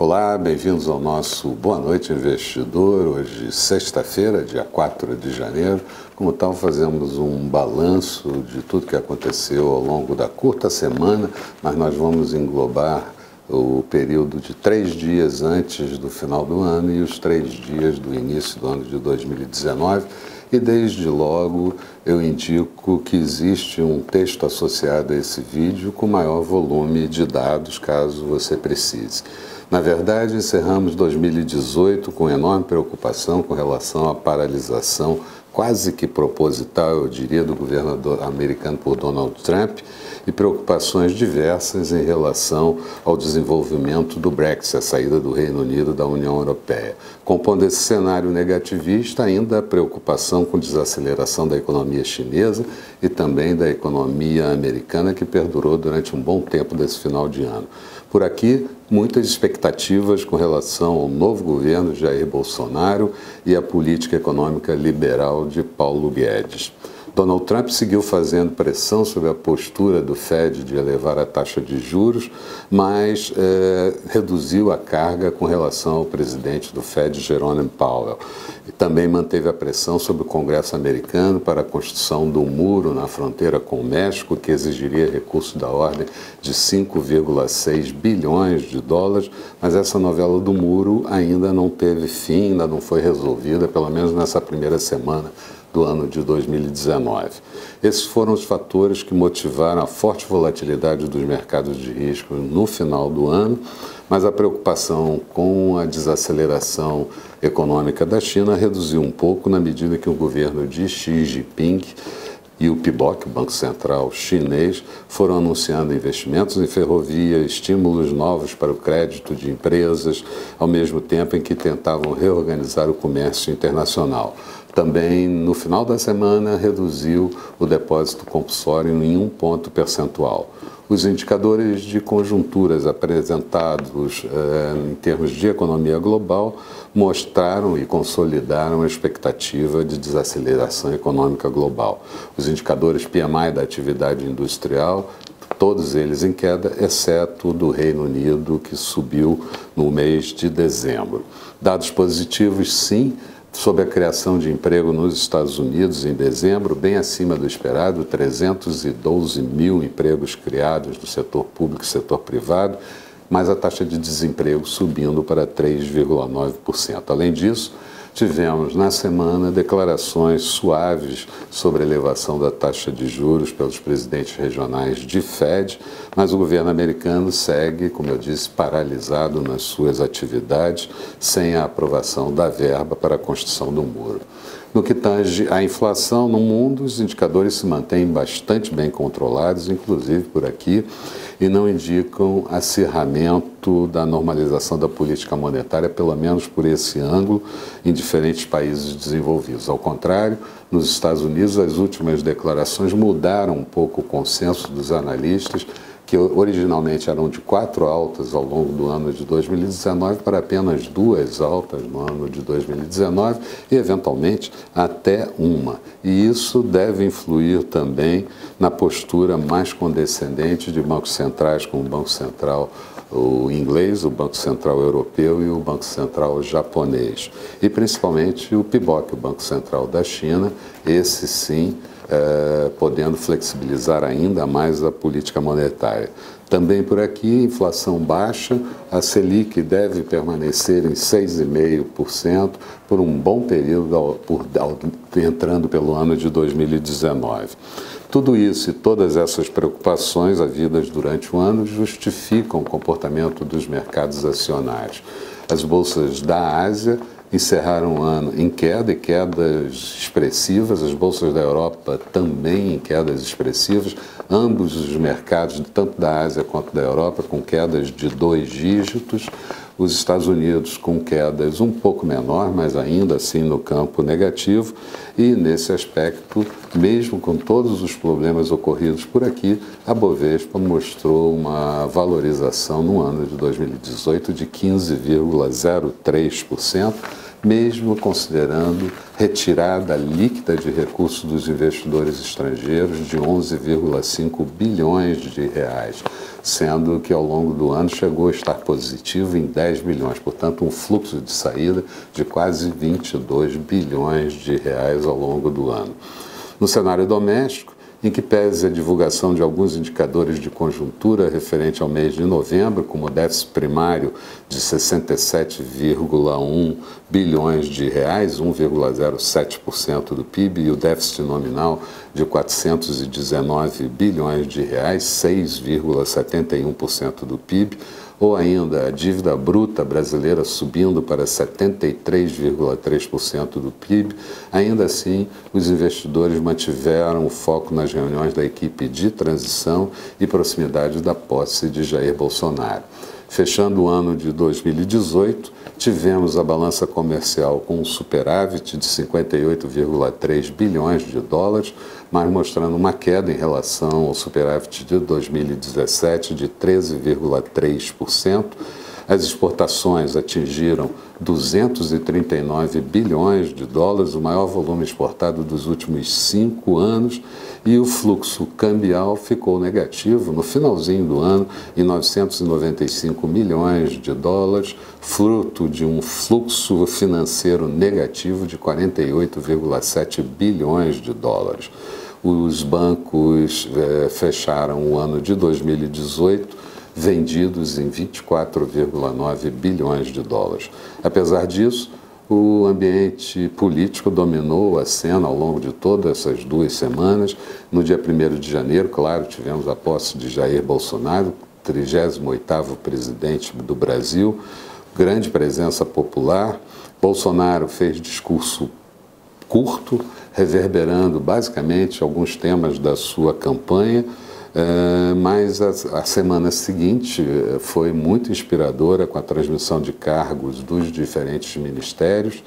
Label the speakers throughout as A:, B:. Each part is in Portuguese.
A: Olá, bem-vindos ao nosso Boa Noite Investidor, hoje sexta-feira, dia 4 de janeiro. Como tal, fazemos um balanço de tudo que aconteceu ao longo da curta semana, mas nós vamos englobar o período de 3 dias antes do final do ano e os 3 dias do início do ano de 2019. E desde logo eu indico que existe um texto associado a esse vídeo com maior volume de dados, caso você precise. Na verdade, encerramos 2018 com enorme preocupação com relação à paralisação quase que proposital, eu diria, do governo americano por Donald Trump e preocupações diversas em relação ao desenvolvimento do Brexit, a saída do Reino Unido da União Europeia. Compondo esse cenário negativista, ainda a preocupação com desaceleração da economia chinesa e também da economia americana, que perdurou durante um bom tempo desse final de ano. Por aqui, muitas expectativas com relação ao novo governo de Jair Bolsonaro e à política econômica liberal de Paulo Guedes. Donald Trump seguiu fazendo pressão sobre a postura do Fed de elevar a taxa de juros, mas reduziu a carga com relação ao presidente do Fed, Jerome Powell. E também manteve a pressão sobre o Congresso americano para a construção do muro na fronteira com o México, que exigiria recursos da ordem de 5,6 bilhões de dólares, mas essa novela do muro ainda não teve fim, ainda não foi resolvida, pelo menos nessa primeira semana do ano de 2019. Esses foram os fatores que motivaram a forte volatilidade dos mercados de risco no final do ano, mas a preocupação com a desaceleração econômica da China reduziu um pouco na medida que o governo de Xi Jinping e o PBOC, o Banco Central Chinês, foram anunciando investimentos em ferrovia, estímulos novos para o crédito de empresas, ao mesmo tempo em que tentavam reorganizar o comércio internacional. Também, no final da semana, reduziu o depósito compulsório em 1 ponto percentual. Os indicadores de conjunturas apresentados em termos de economia global mostraram e consolidaram a expectativa de desaceleração econômica global. Os indicadores PMI da atividade industrial, todos eles em queda, exceto do Reino Unido, que subiu no mês de dezembro. Dados positivos, sim, sobre a criação de emprego nos Estados Unidos em dezembro, bem acima do esperado, 312 mil empregos criados do setor público e setor privado, mas a taxa de desemprego subindo para 3,9%. Além disso, tivemos na semana declarações suaves sobre a elevação da taxa de juros pelos presidentes regionais de Fed, mas o governo americano segue, como eu disse, paralisado nas suas atividades, sem a aprovação da verba para a construção do muro. No que tange à inflação no mundo, os indicadores se mantêm bastante bem controlados, inclusive por aqui, e não indicam acirramento da normalização da política monetária, pelo menos por esse ângulo, em diferentes países desenvolvidos. Ao contrário, nos Estados Unidos, as últimas declarações mudaram um pouco o consenso dos analistas, que originalmente eram de 4 altas ao longo do ano de 2019 para apenas 2 altas no ano de 2019 e, eventualmente, até uma. E isso deve influir também na postura mais condescendente de bancos centrais, como o Banco Central o inglês, o Banco Central Europeu e o Banco Central Japonês. E, principalmente, o PBOC, o Banco Central da China, esse sim, podendo flexibilizar ainda mais a política monetária. Também por aqui, inflação baixa, a Selic deve permanecer em 6,5% por um bom período, entrando pelo ano de 2019. Tudo isso e todas essas preocupações havidas durante o ano justificam o comportamento dos mercados acionários. As bolsas da Ásia encerraram o ano em queda e quedas expressivas, as bolsas da Europa também em quedas expressivas, ambos os mercados, tanto da Ásia quanto da Europa, com quedas de 2 dígitos, os Estados Unidos com quedas um pouco menor, mas ainda assim no campo negativo, e nesse aspecto, mesmo com todos os problemas ocorridos por aqui, a Bovespa mostrou uma valorização no ano de 2018 de 15,03%, mesmo considerando retirada líquida de recursos dos investidores estrangeiros de 11,5 bilhões de reais, sendo que ao longo do ano chegou a estar positivo em 10 bilhões, portanto um fluxo de saída de quase 22 bilhões de reais ao longo do ano. No cenário doméstico, em que pese a divulgação de alguns indicadores de conjuntura referente ao mês de novembro, como o déficit primário de 67,1 bilhões de reais, 1,07% do PIB, e o déficit nominal de 419 bilhões de reais, 6,71% do PIB, ou ainda a dívida bruta brasileira subindo para 73,3% do PIB, ainda assim os investidores mantiveram o foco nas reuniões da equipe de transição e proximidade da posse de Jair Bolsonaro. Fechando o ano de 2018, tivemos a balança comercial com um superávit de 58,3 bilhões de dólares, mas mostrando uma queda em relação ao superávit de 2017 de 13,3%. As exportações atingiram 239 bilhões de dólares, o maior volume exportado dos últimos 5 anos, e o fluxo cambial ficou negativo no finalzinho do ano em 995 milhões de dólares, fruto de um fluxo financeiro negativo de 48,7 bilhões de dólares. Os bancos fecharam o ano de 2018 vendidos em 24,9 bilhões de dólares. Apesar disso, o ambiente político dominou a cena ao longo de todas essas 2 semanas. No dia 1º de janeiro, claro, tivemos a posse de Jair Bolsonaro, 38º presidente do Brasil, grande presença popular. Bolsonaro fez discurso curto, reverberando basicamente alguns temas da sua campanha, mas a semana seguinte foi muito inspiradora com a transmissão de cargos dos diferentes ministérios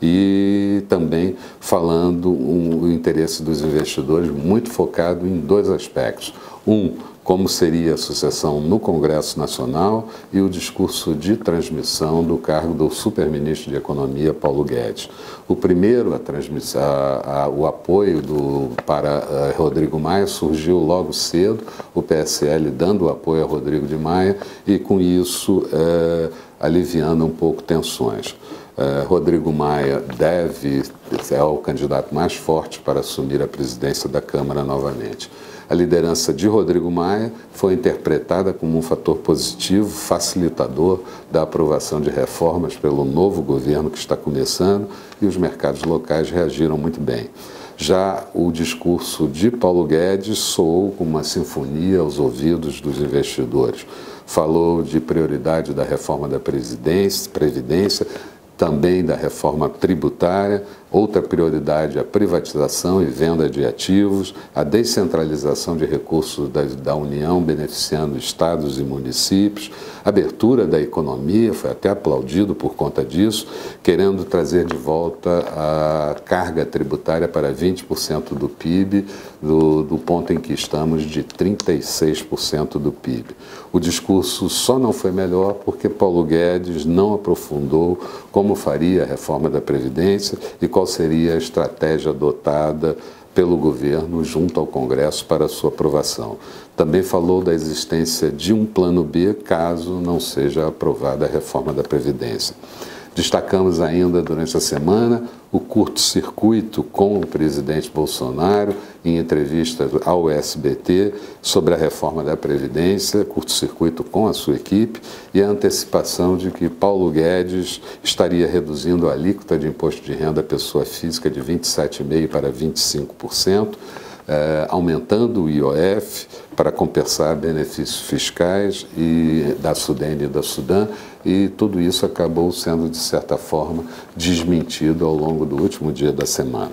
A: e também falando o interesse dos investidores muito focado em 2 aspectos. Como seria a sucessão no Congresso Nacional e o discurso de transmissão do cargo do superministro de Economia, Paulo Guedes. O primeiro, o apoio para Rodrigo Maia surgiu logo cedo, o PSL dando o apoio a Rodrigo de Maia e, com isso, aliviando um pouco tensões. Rodrigo Maia é o candidato mais forte para assumir a presidência da Câmara novamente. A liderança de Rodrigo Maia foi interpretada como um fator positivo, facilitador da aprovação de reformas pelo novo governo que está começando, e os mercados locais reagiram muito bem. Já o discurso de Paulo Guedes soou como uma sinfonia aos ouvidos dos investidores. Falou de prioridade da reforma da Previdência, também da reforma tributária, outra prioridade a privatização e venda de ativos, a descentralização de recursos da União beneficiando estados e municípios, abertura da economia, foi até aplaudido por conta disso, querendo trazer de volta a carga tributária para 20% do PIB, do ponto em que estamos de 36% do PIB. O discurso só não foi melhor porque Paulo Guedes não aprofundou como faria a reforma da Previdência e qual seria a estratégia adotada pelo governo junto ao Congresso para sua aprovação. Também falou da existência de um plano B caso não seja aprovada a reforma da Previdência. Destacamos ainda durante a semana o curto-circuito com o presidente Bolsonaro em entrevista ao SBT sobre a reforma da Previdência, curto-circuito com a sua equipe, e a antecipação de que Paulo Guedes estaria reduzindo a alíquota de imposto de renda à pessoa física de 27,5% para 25%, aumentando o IOF para compensar benefícios fiscais da Sudene e da Sudan, e tudo isso acabou sendo, de certa forma, desmentido ao longo do último dia da semana.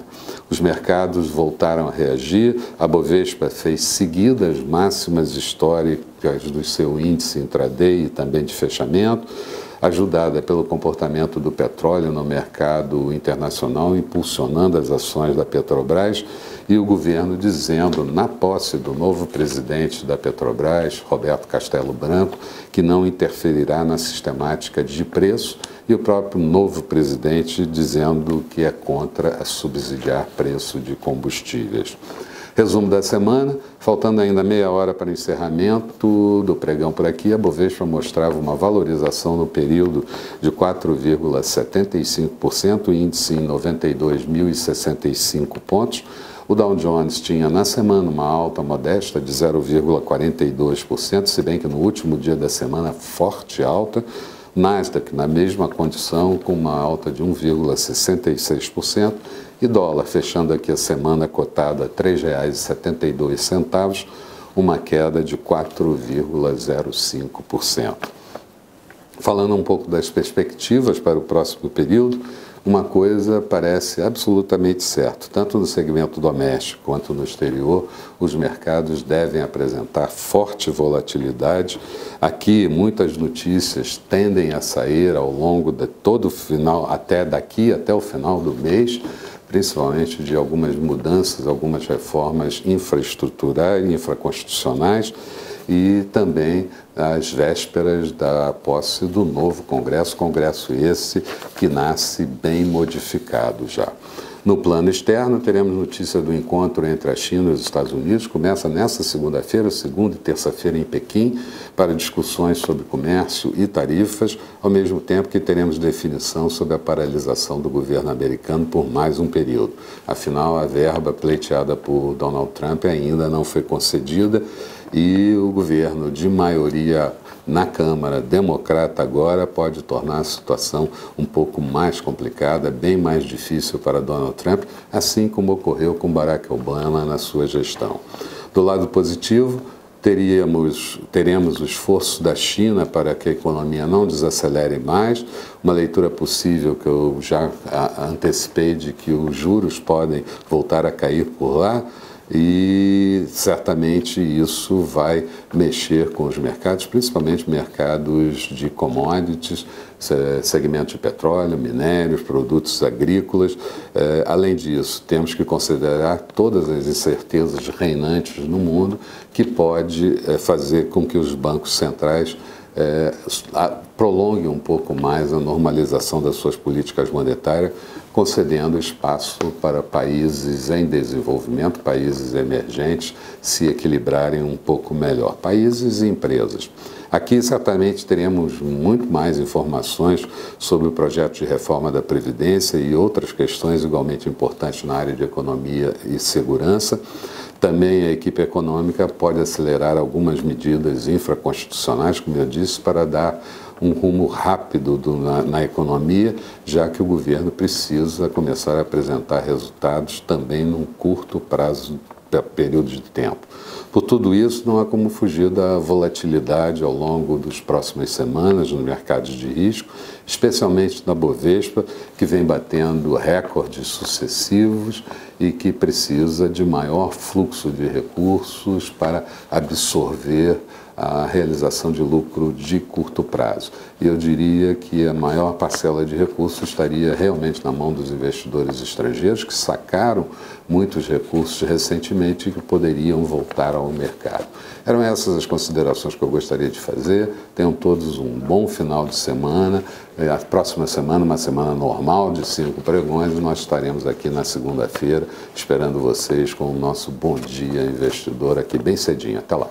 A: Os mercados voltaram a reagir, a Bovespa fez seguidas máximas históricas do seu índice intraday e também de fechamento, ajudada pelo comportamento do petróleo no mercado internacional, impulsionando as ações da Petrobras, e o governo dizendo, na posse do novo presidente da Petrobras, Roberto Castello Branco, que não interferirá na sistemática de preço, e o próprio novo presidente dizendo que é contra subsidiar preço de combustíveis. Resumo da semana, faltando ainda meia hora para o encerramento do pregão por aqui, a Bovespa mostrava uma valorização no período de 4,75%, o índice em 92.065 pontos. O Dow Jones tinha na semana uma alta modesta de 0,42%, se bem que no último dia da semana forte alta. Nasdaq na mesma condição, com uma alta de 1,66%, e dólar fechando aqui a semana cotada a R$ 3,72, uma queda de 4,05%. Falando um pouco das perspectivas para o próximo período, uma coisa parece absolutamente certa, tanto no segmento doméstico quanto no exterior, os mercados devem apresentar forte volatilidade. Aqui, muitas notícias tendem a sair ao longo de todo o final, até o final do mês, principalmente de algumas mudanças, algumas reformas infraestruturais, infraconstitucionais, e também às vésperas da posse do novo Congresso esse que nasce bem modificado já. No plano externo, teremos notícia do encontro entre a China e os Estados Unidos, começa nesta segunda-feira, segunda e terça-feira em Pequim, para discussões sobre comércio e tarifas, ao mesmo tempo que teremos definição sobre a paralisação do governo americano por mais um período. Afinal, a verba pleiteada por Donald Trump ainda não foi concedida, e o governo de maioria na Câmara democrata agora pode tornar a situação um pouco mais complicada, bem mais difícil para Donald Trump, assim como ocorreu com Barack Obama na sua gestão. Do lado positivo, teremos o esforço da China para que a economia não desacelere mais, uma leitura possível que eu já antecipei de que os juros podem voltar a cair por lá, e certamente isso vai mexer com os mercados, principalmente mercados de commodities, segmento de petróleo, minérios, produtos agrícolas. Além disso, temos que considerar todas as incertezas reinantes no mundo que pode fazer com que os bancos centrais prolonguem um pouco mais a normalização das suas políticas monetárias, concedendo espaço para países em desenvolvimento, países emergentes, se equilibrarem um pouco melhor, países e empresas. Aqui certamente teremos muito mais informações sobre o projeto de reforma da Previdência e outras questões igualmente importantes na área de economia e segurança. Também a equipe econômica pode acelerar algumas medidas infraconstitucionais, como eu disse, para dar um rumo rápido na economia, já que o governo precisa começar a apresentar resultados também num curto período de tempo. Por tudo isso, não há como fugir da volatilidade ao longo das próximas semanas nos mercados de risco, especialmente na Bovespa, que vem batendo recordes sucessivos e que precisa de maior fluxo de recursos para absorver a realização de lucro de curto prazo. E eu diria que a maior parcela de recursos estaria realmente na mão dos investidores estrangeiros, que sacaram muitos recursos recentemente e que poderiam voltar ao mercado. Eram essas as considerações que eu gostaria de fazer. Tenham todos um bom final de semana. A próxima semana, uma semana normal de 5 pregões, e nós estaremos aqui na segunda-feira esperando vocês com o nosso Bom Dia Investidor aqui bem cedinho. Até lá.